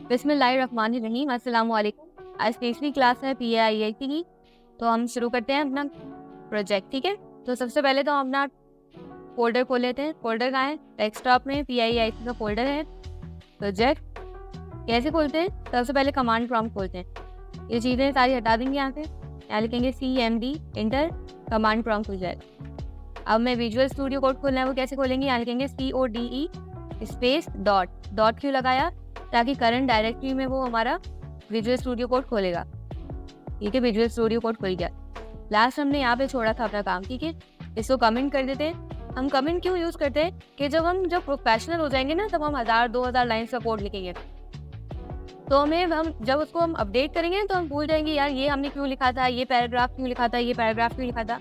बिस्मिल्लाहिर्रहमानिर्रहीम। अस्सलाम वालेकुम। आज तीसरी क्लास है PAIIT की, तो हम शुरू करते हैं अपना प्रोजेक्ट। ठीक है, तो सबसे पहले तो हम अपना फोल्डर खोल लेते हैं। फोल्डर कहाँ है? डेस्कटॉप में PAIIT का फोल्डर है। प्रोजेक्ट कैसे खोलते हैं? सबसे पहले कमांड प्रॉम्प्ट खोलते हैं। ये चीज़ें सारी हटा देंगे यहाँ से। यहाँ लिखेंगे CMD इंटर, कमांड प्रॉम्प्ट खुल जाएगा। अब मैं विजुअल स्टूडियो कोड खोलना है, वो कैसे खोलेंगे? यहाँ लिखेंगे CODE स्पेस डॉट। डॉट क्यों लगाया? ताकि करंट डायरेक्टरी में वो हमारा विजुअल स्टूडियो कोड खोलेगा। ठीक है, विजुअल स्टूडियो कोड खुल गया। लास्ट हमने यहाँ पे छोड़ा था अपना काम। ठीक है, इसको कमेंट कर देते हैं। हम कमेंट क्यों यूज़ करते हैं कि जब प्रोफेशनल हो जाएंगे ना, तब हम 1000-2000 लाइन का कोड लिखेंगे, तो हम जब उसको हम अपडेट करेंगे तो हम भूल जाएंगे, यार ये हमने क्यों लिखा था, ये पैराग्राफ क्यों लिखा था, ये पैराग्राफ क्यों लिखा था।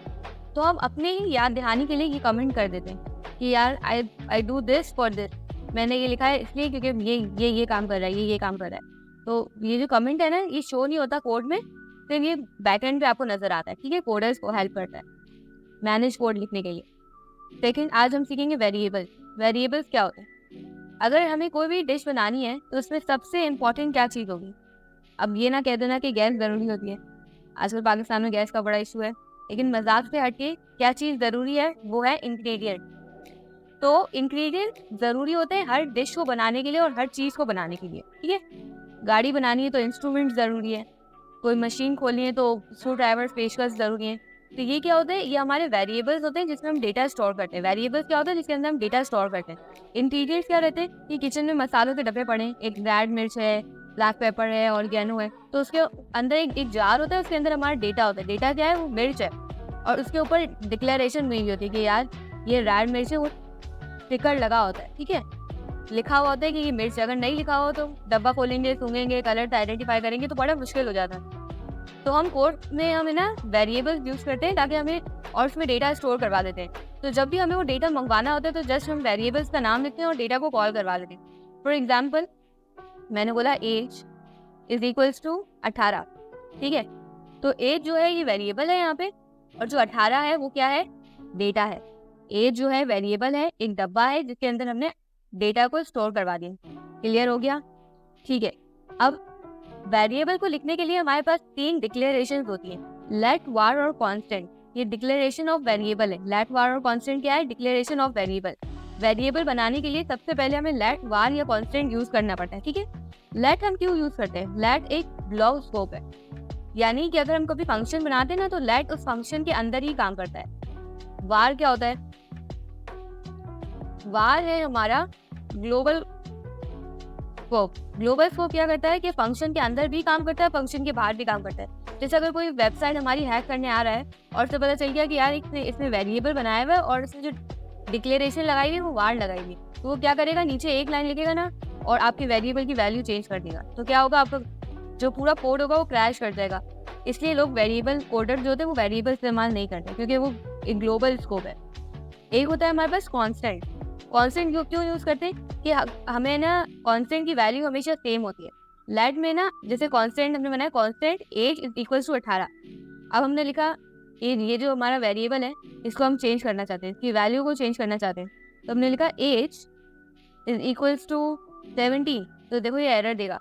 तो हम अपने ही याद दहानी के लिए ये कमेंट कर देते हैं कि यार I do this for this, मैंने ये लिखा है इसलिए क्योंकि ये काम कर रहा है, ये काम कर रहा है। तो ये जो कमेंट है ना, ये शो नहीं होता कोड में, फिर ये बैकएंड पे आपको नजर आता है। ठीक है, कोडर्स को हेल्प करता है मैनेज कोड लिखने के लिए। लेकिन आज हम सीखेंगे वेरिएबल। वेरिएबल्स क्या होते हैं? अगर हमें कोई भी डिश बनानी है तो उसमें सबसे इम्पोर्टेंट क्या चीज़ होगी? अब ये ना कह देना कि गैस ज़रूरी होती है। आजकल पाकिस्तान में गैस का बड़ा इशू है, लेकिन मजाक से हटके क्या चीज़ ज़रूरी है? वो है इंग्रेडिएंट। तो इंग्रेडिएंट ज़रूरी होते हैं हर डिश को बनाने के लिए और हर चीज़ को बनाने के लिए। ठीक है, गाड़ी बनानी है तो इंस्ट्रूमेंट ज़रूरी है, कोई मशीन खोलनी है तो स्क्रू ड्राइवर, पेचकस ज़रूरी है। तो ये क्या होते हैं? ये हमारे वेरिएबल्स होते हैं जिसमें हम डेटा स्टोर करते हैं। वेरिएबल्स क्या होते हैं? जिसके अंदर हम डेटा स्टोर करते हैं। इंग्रेडिएंट्स क्या रहते हैं? कि किचन में मसालों के डब्बे पड़े हैं, एक रेड मिर्च है, ब्लैक पेपर है, ऑर्गेनो है, तो उसके अंदर एक जार होता है, उसके अंदर हमारा डेटा होता है। डेटा क्या है? वो मिर्च है, और उसके ऊपर डिक्लेरेशन हुई होती है कि यार ये रेड मिर्च है, वो स्टिकर लगा होता है। ठीक है, लिखा हुआ होता है कि ये मिर्च। अगर नहीं लिखा हो तो डब्बा खोलेंगे, सूंघेंगे, कलर आइडेंटिफाई करेंगे तो बड़ा मुश्किल हो जाता है। तो हम कोड में हमें ना वेरिएबल्स यूज करते हैं ताकि हमें, और उसमें डेटा स्टोर करवा देते हैं। तो जब भी हमें वो डेटा मंगवाना होता है तो जस्ट हम वेरिएबल्स का नाम लिखते हैं और डेटा को कॉल करवा देते हैं। फॉर एग्जाम्पल, मैंने बोला एज इज इक्वल्स टू 18। ठीक है, तो एज जो है ये वेरिएबल है यहाँ पे, और जो 18 है वो क्या है? डेटा है। एज जो है वेरिएबल है, एक डब्बा है जिसके अंदर हमने डेटा को स्टोर करवा दिया। क्लियर हो गया? ठीक है, अब वेरिएबल को लिखने के लिए हमारे पास 3 डिक्लेरेशंस होती हैं, लेट, वार और कांस्टेंट। ये डिक्लेरेशन ऑफ वेरिएबल है। लेट, वार और कांस्टेंट क्या है? Declaration of variable. वेरिएबल बनाने के लिए सबसे पहले हमें लेट, वार या कांस्टेंट यूज करना पड़ता है। ठीक है, लेट हम क्यों यूज करते हैं? लेट एक ब्लॉक स्कोप है, यानी कि अगर हम कभी फंक्शन बनाते हैं ना, तो लेट उस फंक्शन के अंदर ही काम करता है। वार क्या होता है? वार है हमारा ग्लोबल स्कोप। ग्लोबल स्कोप क्या करता है कि फंक्शन के अंदर भी काम करता है, फंक्शन के बाहर भी काम करता है। जैसे अगर कोई वेबसाइट हमारी हैक करने आ रहा है और उसे पता चल गया कि यार इसने वेरिएबल बनाया हुआ है और इसने जो डिक्लेरेशन लगाई हुई है वो वार लगाई हुई, तो वो क्या करेगा? नीचे एक लाइन लिखेगा ना, और आपके वेरिएबल की वैल्यू चेंज कर देगा। तो क्या होगा? आपका जो पूरा कोड होगा वो क्रैश कर जाएगा। इसलिए लोग वेरिएबल कोडर जो होते हैं वो वेरिएबल इस्तेमाल नहीं करते, क्योंकि वो एक ग्लोबल स्कोप है। एक होता है हमारे पास कांस्टेंट। कांस्टेंट क्यों यूज करते हैं? कि हमें ना कांस्टेंट की वैल्यू हमेशा सेम होती है। लेट में ना, जैसे कांस्टेंट हमने बनाया, constant age is equals to 18। अब हमने लिखा ये जो हमारा वेरिएबल है इसको हम चेंज करना चाहते हैं, इसकी वैल्यू को चेंज करना चाहते हैं, तो हमने लिखा एज इज इक्वल्स टू 17। तो देखो ये एरर देगा।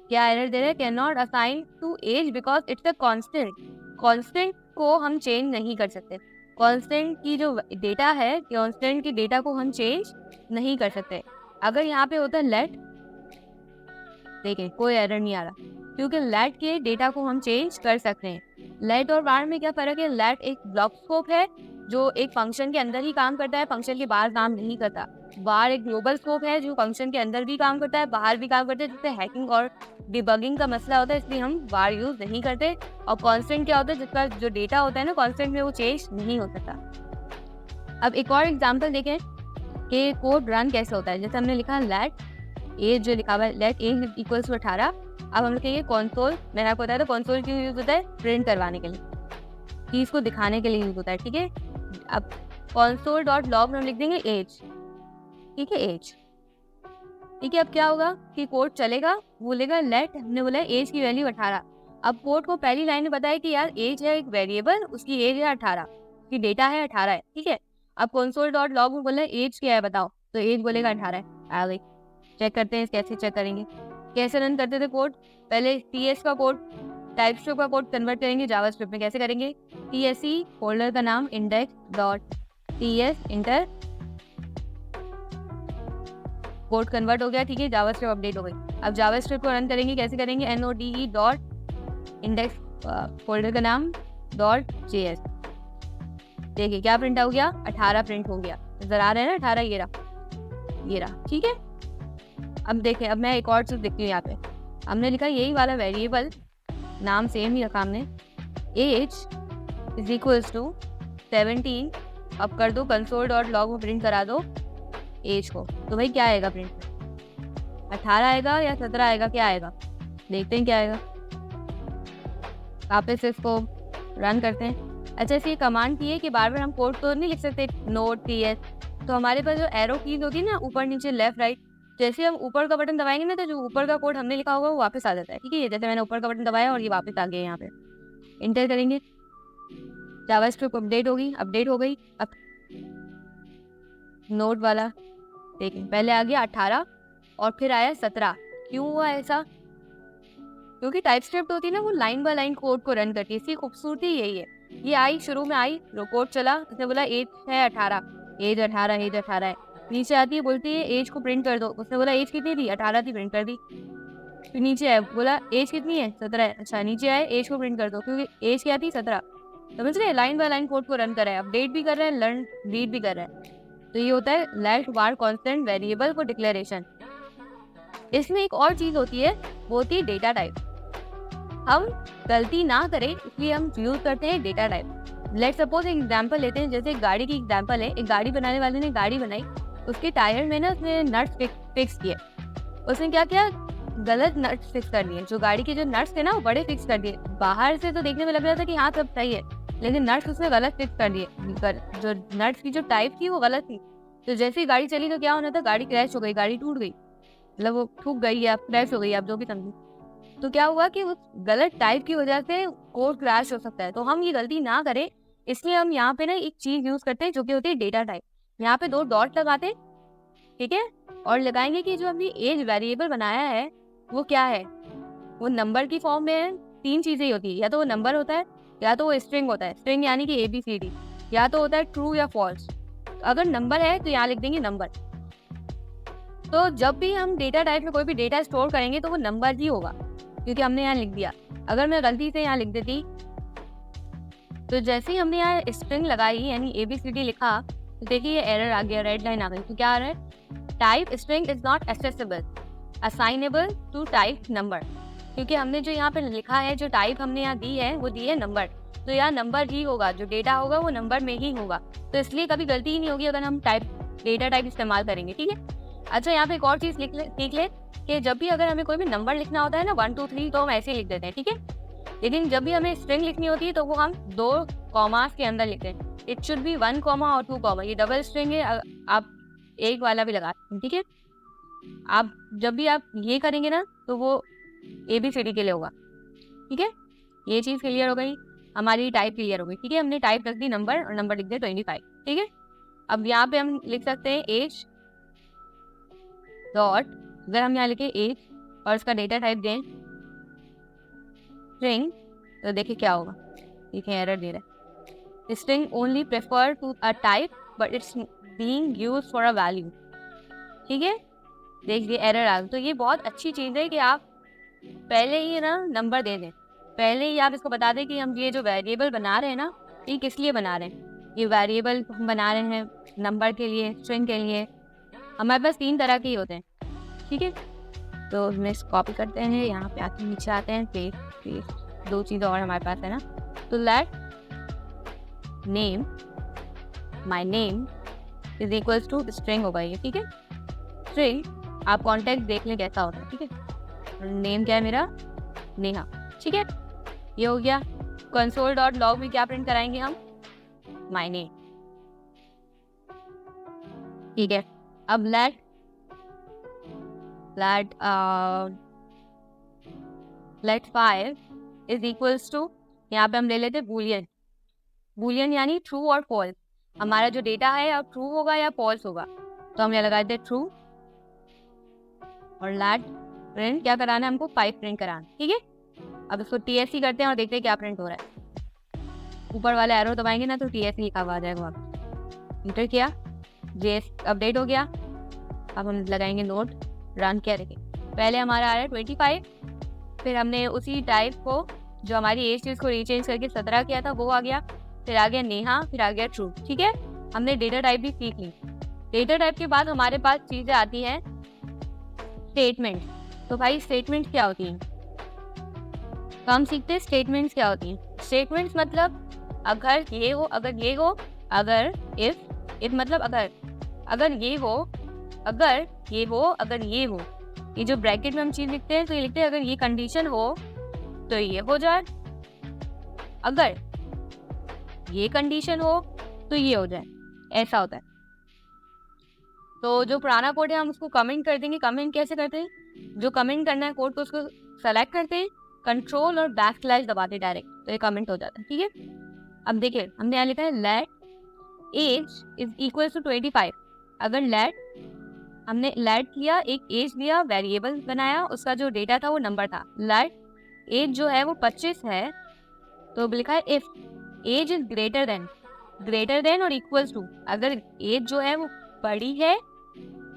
क्या एरर दे रहा है? Cannot assign to age because it's a constant. Constant को हम चेंज नहीं कर सकते। कांस्टेंट की जो डेटा है, कांस्टेंट की डेटा को हम चेंज नहीं कर सकते। अगर यहाँ पे होता है लेट, देखिए कोई एरर नहीं आ रहा, क्योंकि लेट के डेटा को हम चेंज कर सकते हैं। लेट और वार में क्या फर्क है? लेट एक ब्लॉक स्कोप है जो एक फंक्शन के अंदर ही काम करता है, फंक्शन के बाहर काम नहीं करता। वार एक ग्लोबल स्कोप है जो फंक्शन के अंदर भी काम करता है, बाहर भी काम करता है, जिससे हैकिंग और डिबगिंग का मसला होता है, इसलिए हम वार यूज नहीं करते। और कांस्टेंट क्या होता है? जिसका जो डेटा होता है ना कांस्टेंट में, वो चेंज नहीं हो सकता। अब एक और एग्जाम्पल देखें कि कोड रन कैसे होता है। जैसे हमने लिखा लेट एज, जो लिखा हुआ है लेट एज इक्वल्स टू 18। अब हम लिखेंगे कंसोल। मैंने आपको बताया था कंसोल क्यों यूज होता है? प्रिंट करवाने के लिए, चीज को दिखाने के लिए यूज होता है। ठीक है, अब कंसोल डॉट लॉग में हम लिख देंगे एज। ठीक है, एज। ठीक है, अब क्या होगा कि कोड चलेगा, बोलेगा लेट, हमने बोला एज की वैल्यू 18। अब कोड को पहली लाइन में बताया कि यार एज है एक वेरिएबल, उसकी एज है 18, उसकी डेटा है 18 है। ठीक है, अब कंसोल डॉट लॉग में बोला एज क्या है बताओ, तो एज बोलेगा 18 है। आ गई। चेक करते हैं कैसे चेक करेंगे। कैसे रन करते थे कोड, पहले TS का कोड टाइपस्क्रिप्ट का कोड कन्वर्ट करेंगे जावास्क्रिप्ट में। कैसे करेंगे, TSE फोल्डर का नाम index.ts इंटर, कोड कन्वर्ट हो गया, ठीक है, जावास्क्रिप्ट अपडेट हो गई। अब जावास्क्रिप्ट को रन करेंगे, कैसे करेंगे, node डॉट इंडेक्स फोल्डर का नाम .js। देखिए क्या प्रिंट हो गया, 18 प्रिंट हो गया, नजर आ रहा है ना 18, ये रहा, ठीक है। अब देखें, अब मैं एक और चीज देखती हूँ, यहाँ पे हमने लिखा यही वाला वेरिएबल, नाम सेम ही रखा हमने, एज इज इक्वल्स टू 17। अब कर दो console.log में प्रिंट करा दो एज को, तो भाई क्या आएगा प्रिंट, 18 आएगा या 17 आएगा, क्या आएगा, देखते हैं क्या आएगा। वापस इसको रन करते हैं। अच्छा, इसे कमांड की है कि बार बार हम कोड तो नहीं लिख सकते, नोट TS, तो हमारे पास जो एरो कीज होती है ना, ऊपर नीचे लेफ्ट राइट, जैसे हम ऊपर का बटन दबाएंगे ना, तो जो ऊपर का कोड हमने लिखा होगा वो वापस आ जाता है, ठीक है। जैसे मैंने ऊपर का बटन दबाया और ये वापस आ गया, यहाँ पे इंटर करेंगे, जावास्क्रिप्ट अपडेट होगी, अपडेट हो गई। अब नोट वाला देखिए, पहले आ गया 18 और फिर आया 17। क्यों हुआ ऐसा, क्योंकि टाइपस्क्रिप्ट होती है ना, वो लाइन बाय लाइन कोड को रन करती है, इसकी खूबसूरती यही है। ये आई, शुरू में आई, कोड चला, उसने बोला एज है 18, एज 18, एज 18 है। नीचे आती है, बोलती है एज को प्रिंट कर दो, उसने बोला एज कितनी थी, 18 थी, प्रिंट कर दी। फिर नीचे आए, बोला एज कितनी है, 17 है, अच्छा नीचे आए, एज को प्रिंट कर दो, क्योंकि एज क्या थी, 17। समझ रहे, लाइन बाय लाइन कोड को रन कर रहा है, अपडेट भी कर रहा है, लर्न रीड भी कर रहा है। तो ये होता है let var constant variable for declaration. इसमें एक और चीज होती है, वो होती है डेटा टाइप। हम गलती ना करें इसलिए हम यूज करते हैं डेटा टाइप। लेट सपोज एक एग्जांपल लेते हैं, जैसे गाड़ी की एग्जांपल है, एक गाड़ी बनाने वाले ने गाड़ी बनाई, उसके टायर में ना उसने नट्स फिक्स किए, उसने क्या किया, गलत नट्स फिक्स कर दिए। जो गाड़ी के जो नट्स थे ना वो बड़े फिक्स कर दिए, बाहर से तो देखने में लग रहा था कि हाँ सब सही है, लेकिन नट्स उसने गलत फिक्स कर दिए, जो नट्स की जो टाइप थी वो गलत थी। तो जैसे ही गाड़ी चली तो क्या होना था, गाड़ी क्रैश हो गई, गाड़ी टूट गई, मतलब वो ठुक गई या क्रैश हो गई, आप जो भी समझे। तो क्या हुआ कि उस गलत टाइप की वजह से कोड क्रैश हो सकता है। तो हम ये गलती ना करें इसलिए हम यहाँ पे ना एक चीज यूज करते हैं जो कि होती है डेटा टाइप। यहाँ पे 2 डॉट लगाते हैं, ठीक है, और लगाएंगे कि जो हमने एज वेरिएबल बनाया है वो क्या है, वो नंबर की फॉर्म में है। 3 चीजें ही होती है, या तो वो नंबर होता है, या तो वो स्ट्रिंग होता है, स्ट्रिंग यानी कि ABCD, या तो होता है ट्रू या फॉल्स। अगर नंबर है तो यहाँ लिख देंगे नंबर। तो जब भी हम डेटा टाइप में कोई भी डेटा स्टोर करेंगे तो वो नंबर ही होगा, क्योंकि हमने यहाँ लिख दिया। अगर मैं गलती से यहाँ लिख देती, तो जैसे ही हमने यहाँ स्ट्रिंग लगाई यानी ABCD लिखा, तो देखिए ये एरर आ गया, रेड लाइन आ गई। तो क्या आ रहा है, type string is not accessible assignable to type number, क्योंकि हमने जो यहाँ पे लिखा है, जो टाइप हमने यहाँ दी है वो दी है नंबर, तो यहाँ नंबर ही होगा, जो डेटा होगा वो नंबर में ही होगा। तो इसलिए कभी गलती ही नहीं होगी अगर हम डेटा टाइप इस्तेमाल करेंगे, ठीक है। अच्छा, यहाँ पे एक और चीज सीख ले कि जब भी अगर हमें कोई भी नंबर लिखना होता है ना 1 2 3, तो हम ऐसे लिख देते हैं, ठीक है। लेकिन जब भी हमें स्ट्रिंग लिखनी होती है तो वो हम 2 कॉमास के अंदर लिखते हैं। इट शुड बी 1 कॉमा और 2 कॉमा। ये डबल स्ट्रिंग है, आप एक वाला भी लगा, ठीक है। आप जब भी आप ये करेंगे ना तो वो ABCD के लिए होगा, ठीक है। ये चीज क्लियर हो गई, हमारी टाइप क्लियर हो गई, ठीक है। हमने टाइप रख दी नंबर और नंबर लिख दिया 25, ठीक है। अब यहाँ पे हम लिख सकते हैं एज डॉट, अगर हम यहाँ लिखे एज और इसका डेटा टाइप दें स्ट्रिंग, तो देखिए क्या होगा, देखिए एरर दे रहा है, string only prefer to a type but it's being used for a value, ठीक है। देखिए एरर आ गया। तो ये बहुत अच्छी चीज़ है कि आप पहले ही ना नंबर दे दें, पहले ही आप इसको बता दें कि हम ये जो वेरिएबल बना रहे हैं ना, ये किस लिए बना रहे हैं। ये वेरिएबल हम बना रहे हैं नंबर के लिए, स्ट्रिंग के लिए। हमारे पास 3 तरह के ही होते हैं, ठीक है। तो हम इसको कॉपी करते हैं, यहाँ पे आके नीचे आते हैं, पेस्ट 2 चीज़ और हमारे पास है ना। तो let name, my name is equals to string होगा ये, ठीक है। स्ट्रिंग आप कॉन्टेक्ट देख लें कैसा होता है, ठीक है। नेम क्या है मेरा, नेहा, ठीक है। ये हो गया। console.log में क्या प्रिंट कराएंगे हम, माई नेम, ठीक है। अब let let 5 is equals to, यहाँ पे हम ले लेते बूलियन, बूलियन यानी ट्रू और फॉल्स। हमारा जो डेटा है अब ट्रू होगा या फॉल्स होगा, तो हम यहाँ लगा देते ट्रू और लेट प्रिंट क्या कराना है हमको, 5 प्रिंट कराना, ठीक है। अब इसको TSC करते हैं और देखते हैं क्या प्रिंट हो रहा है। ऊपर वाले एरो दबाएंगे ना तो TSC लिखा हुआ आ जाएगा वहाँ पे। इंटर किया, JS अपडेट हो गया। अब हम लगाएंगे नोट, रन किया, देखिए पहले हमारा आ रहा है 25, फिर हमने उसी टाइप को जो हमारी एज थी उसको रीचेंज करके 17 किया था, वो आ गया। फिर आ गया नेहा, फिर आ गया ट्रू, ठीक है। हमने डेटा टाइप भी सीख ली। डेटा टाइप के बाद हमारे पास चीज़ें आती हैं स्टेटमेंट। तो भाई स्टेटमेंट क्या होती हैं, तो हम सीखते हैं स्टेटमेंट्स क्या होती हैं। स्टेटमेंट्स मतलब अगर ये हो, अगर ये हो, अगर इफ मतलब अगर ये हो, अगर ये हो, अगर ये हो। ये जो ब्रैकेट में हम चीज लिखते हैं तो ये लिखते हैं अगर ये कंडीशन हो तो ये हो जाए, अगर ये कंडीशन हो तो ये हो जाए, ऐसा होता है। तो जो पुराना कोड है हम उसको कमेंट कर देंगे। कमेंट कैसे करते हैं, जो कमेंट करना है कोड को उसको सेलेक्ट करते हैं, कंट्रोल और बैकस्लैश दबाते डायरेक्ट, तो ये कमेंट हो जाता है, ठीक है। अब देखिए हमने यहाँ लिखा है let age is equal to 25। अगर हमने लेट किया, एक एज लिया, वेरिएबल बनाया, उसका जो डेटा था वो नंबर था, लेट एज जो है वो 25 है, तो लिखा है if age is greater than और इक्वल टू, अगर एज जो है वो बड़ी है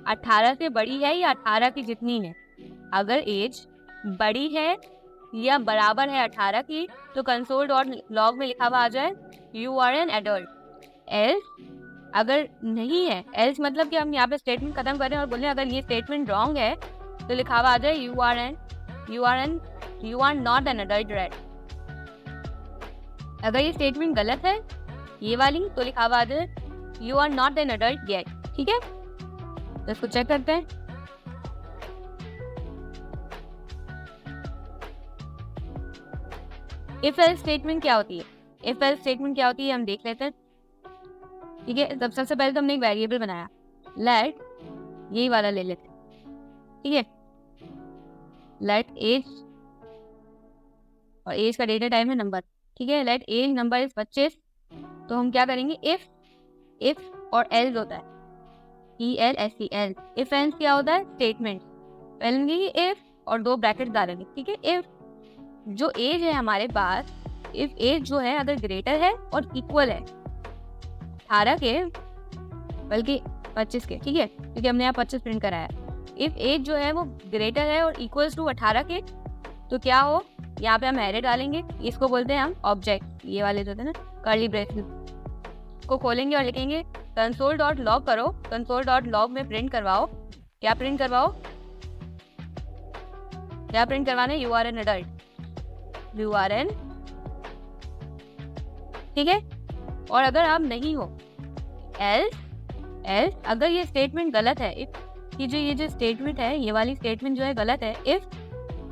18 से बड़ी है या 18 की जितनी है। अगर एज बड़ी है या बराबर है 18 की तो कंसोल डॉट लॉग में लिखा हुआ आ जाए you are an adult. Else अगर नहीं है, एल्स मतलब कि हम यहाँ पे स्टेटमेंट खत्म करें और बोले अगर ये स्टेटमेंट रॉन्ग है तो लिखा हुआ आ जाए you are not an adult red. अगर ये स्टेटमेंट गलत है ये वाली तो लिखा हुआ आ जाए you are not an adult yet, ठीक है। तो इसको चेक करते हैं। इफ एल्स स्टेटमेंट क्या होती है, इफ एल्स स्टेटमेंट क्या होती है हम देख लेते हैं, ठीक है। तब सबसे पहले तो हमने एक वेरिएबल बनाया, लेट यही वाला ले लेते हैं, ठीक है। लेट एज और एज का डेटा टाइप है नंबर, ठीक है। लेट एज नंबर इज 25, तो हम क्या करेंगे इफ और एल्स होता है ELSE। इफ एल्स क्या होता है, स्टेटमेंट। पहले इफ और 2 ब्रैकेट डालेंगे, ठीक है। इफ जो एज है हमारे पास, इफ एज जो है अगर ग्रेटर है और इक्वल है 18 के बल्कि 25 के, ठीक है, क्योंकि हमने यहाँ 25 प्रिंट कराया। इफ एज जो है वो ग्रेटर है और इक्वल्स टू 18 के तो क्या हो, यहाँ पे हम एरे डालेंगे, इसको बोलते हैं हम ऑब्जेक्ट, ये वाले जो थे ना कर्ली ब्रेसेस को खोलेंगे और लिखेंगे कंसोल डॉट लॉग करो, कंसोल डॉट लॉग में प्रिंट करवाओ, क्या प्रिंट करवाना है, you are an adult, you are an, ठीक है। और अगर आप नहीं हो एल्स अगर ये स्टेटमेंट गलत है, इफ ये जो स्टेटमेंट है ये वाली स्टेटमेंट जो है गलत है, इफ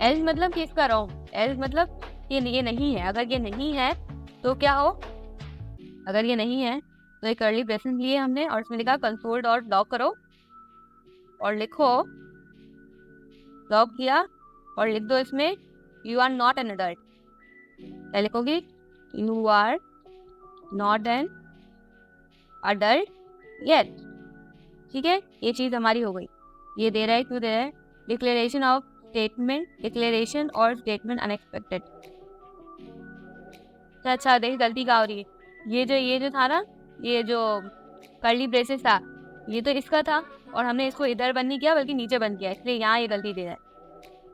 एल्स मतलब कि इसका रॉन्ग, एल्स मतलब ये नहीं है। अगर ये नहीं है तो क्या हो, अगर ये नहीं है तो एक कर्ली ब्रेसेस लिए हमने और इसमें लिखा कंसोल डॉट लॉग करो और लिखो, लॉग किया और लिख दो इसमें you are not an adult. क्या लिखोगे, you are not an adult yet, ठीक है। ये चीज हमारी हो गई। ये दे रहा है, क्यों दे रहा है, डिक्लेरेशन ऑफ स्टेटमेंट, डिक्लेरेशन और स्टेटमेंट अनएक्सपेक्टेड। अच्छा देख गलती क्या हो रही है, ये जो था ना, ये जो कर्ली ब्रेसेस था ये तो इसका था और हमने इसको इधर बंद नहीं किया बल्कि नीचे बंद किया, इसलिए यहाँ ये गलती दे रहा है,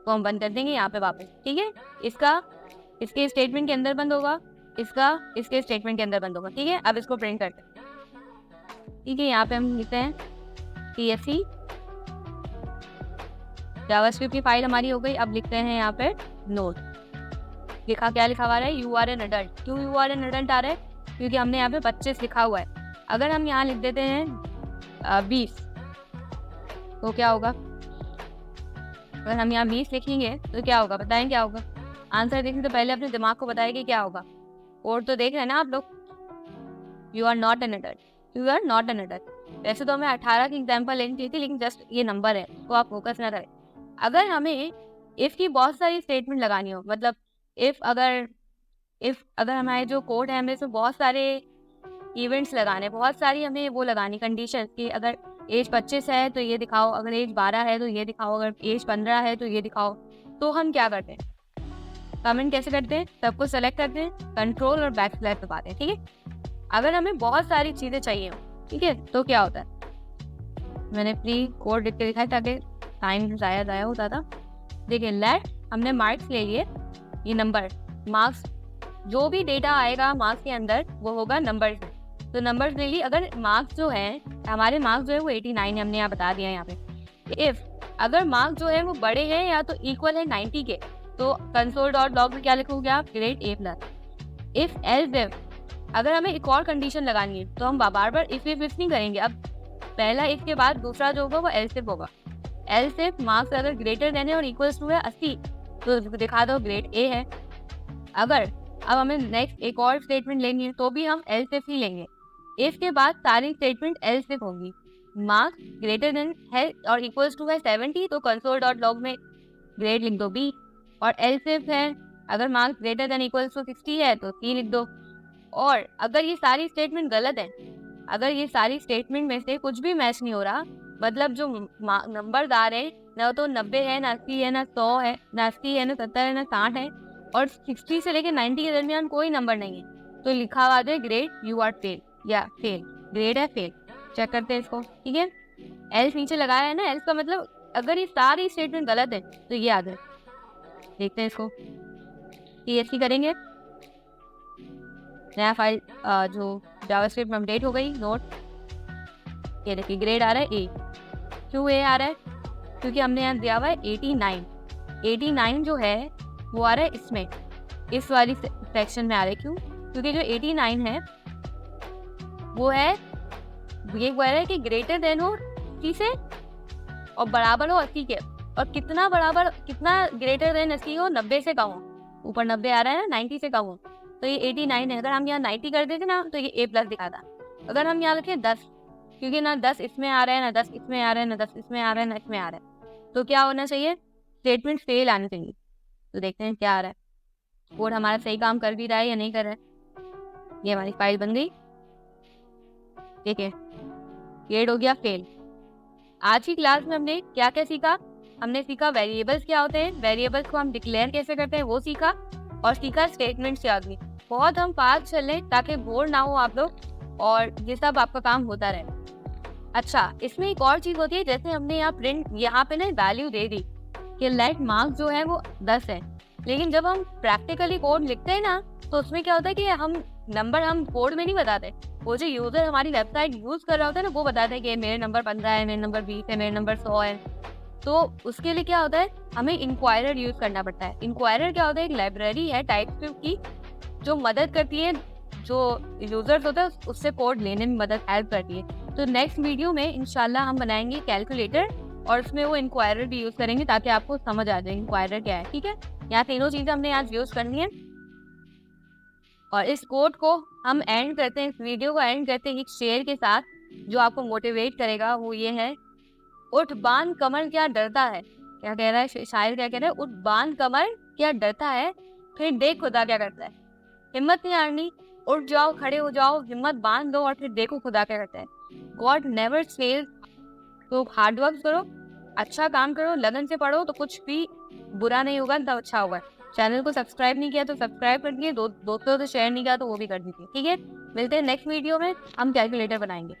तो हम बंद कर देंगे यहाँ पे वापस, ठीक है। इसका इसके स्टेटमेंट के अंदर बंद होगा, इसका इसके स्टेटमेंट के अंदर बंद होगा, ठीक है। अब इसको प्रिंट करते हैं, ठीक है। यहाँ पे हम लिखते हैं TSC, जावास्क्रिप्ट की फाइल हमारी हो गई। अब लिखते हैं यहाँ पे नोट, क्या लिखा हुआ है, यू आर एन एडल्ट। क्यों यू आर एन एडल्ट आ रहा है, क्योंकि हमने यहाँ पे 25 लिखा हुआ है। अगर हम यहाँ लिख देते हैं 20 तो क्या होगा, अगर हम यहाँ 20 लिखेंगे तो क्या होगा, बताएं क्या होगा। आंसर देखने तो पहले अपने दिमाग को बताइए कि क्या होगा। कोड तो देख रहे हैं ना आप लोग, you are not an adult, you are not an adult. वैसे तो हमें 18 की एग्जाम्पल लेनी चाहिए थी, लेकिन जस्ट ये नंबर है तो आप फोकस ना करें। अगर हमें इफ की बहुत सारी स्टेटमेंट लगानी हो, मतलब इफ अगर हमारे जो कोड है हमें इसमें बहुत सारे इवेंट्स लगाने, बहुत सारी हमें वो लगानी कंडीशन कि अगर एज 25 है तो ये दिखाओ, अगर एज 12 है तो ये दिखाओ, अगर एज 15 है तो ये दिखाओ। तो हम क्या करते हैं, कमेंट कैसे करते हैं, सबको सेलेक्ट करते हैं, कंट्रोल और बैक स्लैश दबाते हैं, ठीक है। अगर हमें बहुत सारी चीज़ें चाहिए हो, ठीक है, तो क्या होता है, मैंने प्री कोड लिख के दिखाया ताकि टाइम ज़ाया होता था। देखिए लेट, हमने मार्क्स ले लिए, ये नंबर मार्क्स, जो भी डेटा आएगा मार्क्स के अंदर वो होगा नंबर्स में। तो नंबर्स ले ली, अगर मार्क्स जो है हमारे मार्क्स जो है वो 89 है, हमने यहाँ बता दिया यहाँ पे। इफ़ अगर मार्क्स जो है वो बड़े हैं या तो इक्वल है 90 के, तो कंसोल डॉट लॉग में क्या लिखोगे आप, grade A+। If else if, अगर हमें एक और कंडीशन लगानी है तो हम बार बार इफ नहीं करेंगे। अब पहला इफ के बाद दूसरा जो होगा वो एल्स इफ होगा। एल्स इफ मार्क्स अगर ग्रेटर देन है और इक्वल्स टू है 80 तो दिखा दो ग्रेड A है। अगर अब हमें नेक्स्ट एक और स्टेटमेंट लेनी है तो भी हम एल्स इफ ही लेंगे। इफ के बाद सारी स्टेटमेंट एल्स इफ होगी। मार्क्स ग्रेटर देन है और इक्वल्स टू है 70 तो कंसोल डॉट लॉग में ग्रेड लिख दो B। और एल्स इफ है अगर marks greater than equals to 60 है तो C लिख दो। और अगर ये सारी स्टेटमेंट गलत है, अगर ये सारी स्टेटमेंट में से कुछ भी मैच नहीं हो रहा, मतलब जो नंबर आ रहे हैं ना तो 90 है, ना 80 है, ना 100 है, ना 80 है, ना 70 है, ना 60 है, और 60 से लेकर 90 के दरमियान कोई नंबर नहीं है, तो लिखा हुआ है ग्रेड यू आर फेल या फेल, ग्रेड है फेल। चेक करते हैं इसको, ठीक है। एल्स नीचे लगाया है ना, एल्स का मतलब अगर ये सारी स्टेटमेंट गलत है तो ये याद है। देखते हैं इसको, TSC करेंगे, नया फाइल जो जावास्क्रिप्ट में अपडेट हो गई, नोट, ये देखिए ग्रेड आ रहा है A। क्यों A आ रहा है, क्योंकि हमने यहाँ दिया हुआ है 89। 89 जो है वो आ रहा है इसमें, इस वाली सेक्शन में आ रहा है। क्यों, क्योंकि जो 89 है वो है, ये कह रहा है कि ग्रेटर देन हो 80 से और बराबर हो 80 के, और कितना बराबर, कितना ग्रेटर देन 80 हो, 90 से कम हो। ऊपर 90 आ रहा है ना, 90 से कम हो, तो ये 89 है। अगर हम यहाँ 90 कर देते ना तो ये A+ दिखाता। अगर हम यहाँ रखें 10, क्योंकि ना 10 इसमें आ रहा है, ना 10 इसमें आ रहा है, ना 10 इसमें आ रहा है, ना इसमें आ रहा है, तो क्या होना चाहिए, स्टेटमेंट फेल आनी चाहिए। तो देखते हैं क्या आ रहा है, कोड हमारा सही काम कर भी रहा है या नहीं कर रहा है। ये हमारी फाइल बन गई, देखिए ग्रेड हो गया फेल। आज की क्लास में हमने क्या क्या सीखा, हमने सीखा वेरिएबल्स क्या होते हैं, वेरिएबल्स को हम डिक्लेयर कैसे करते हैं वो सीखा, और सीखा स्टेटमेंट्स क्या होती है। बहुत हम फास्ट चलें ताकि बोर ना हो आप लोग और ये सब आपका काम होता रहे। अच्छा, इसमें एक और चीज़ होती है, जैसे हमने यहाँ प्रिंट, यहाँ पे ना वैल्यू दे दी कि लेट मार्क्स जो है वो 10 है, लेकिन जब हम प्रैक्टिकली कोड लिखते हैं ना तो उसमें क्या होता है कि हम नंबर हम कोड में नहीं बताते, वो जो यूज़र हमारी वेबसाइट यूज़ कर रहा होता है ना वो बताता है कि मेरे नंबर 15 है, मेरे नंबर 20 है, मेरे नंबर 100 है। तो उसके लिए क्या होता है, हमें इंक्वायरर यूज़ करना पड़ता है। इंक्वायरर क्या होता है, एक लाइब्रेरी है टाइपस्क्रिप्ट की जो मदद करती है, जो यूज़र्स होता है उससे कोड लेने में मदद हेल्प करती है। तो नेक्स्ट वीडियो में इंशाल्लाह हम बनाएंगे कैलकुलेटर और उसमें वो इंक्वायरर भी यूज़ करेंगे ताकि आपको समझ आ जाए इंक्वायरर क्या है, ठीक है। यहाँ तीनों चीज़ें हमने आज यूज़ करनी है। और इस कोड को हम एंड करते हैं, इस वीडियो को एंड करते हैं एक शेर के साथ जो आपको मोटिवेट करेगा। वो ये है, उठ बान कमर क्या डरता है। क्या कह रहा है शायर, क्या कह रहा है, उठ बान कमर क्या डरता है, फिर देख खुदा क्या करता है। हिम्मत नहीं हारनी, उठ जाओ, खड़े हो जाओ, हिम्मत बांध दो और फिर देखो खुदा क्या करता है। God never fails. तो हार्ड वर्क करो, अच्छा काम करो, लगन से पढ़ो तो कुछ भी बुरा नहीं होगा, तब अच्छा होगा। चैनल को सब्सक्राइब नहीं किया तो सब्सक्राइब कर दिए, दोस्तों से शेयर नहीं किया तो वो भी कर दीजिए, ठीक है। मिलते हैं नेक्स्ट वीडियो में, हम कैलकुलेटर बनाएंगे।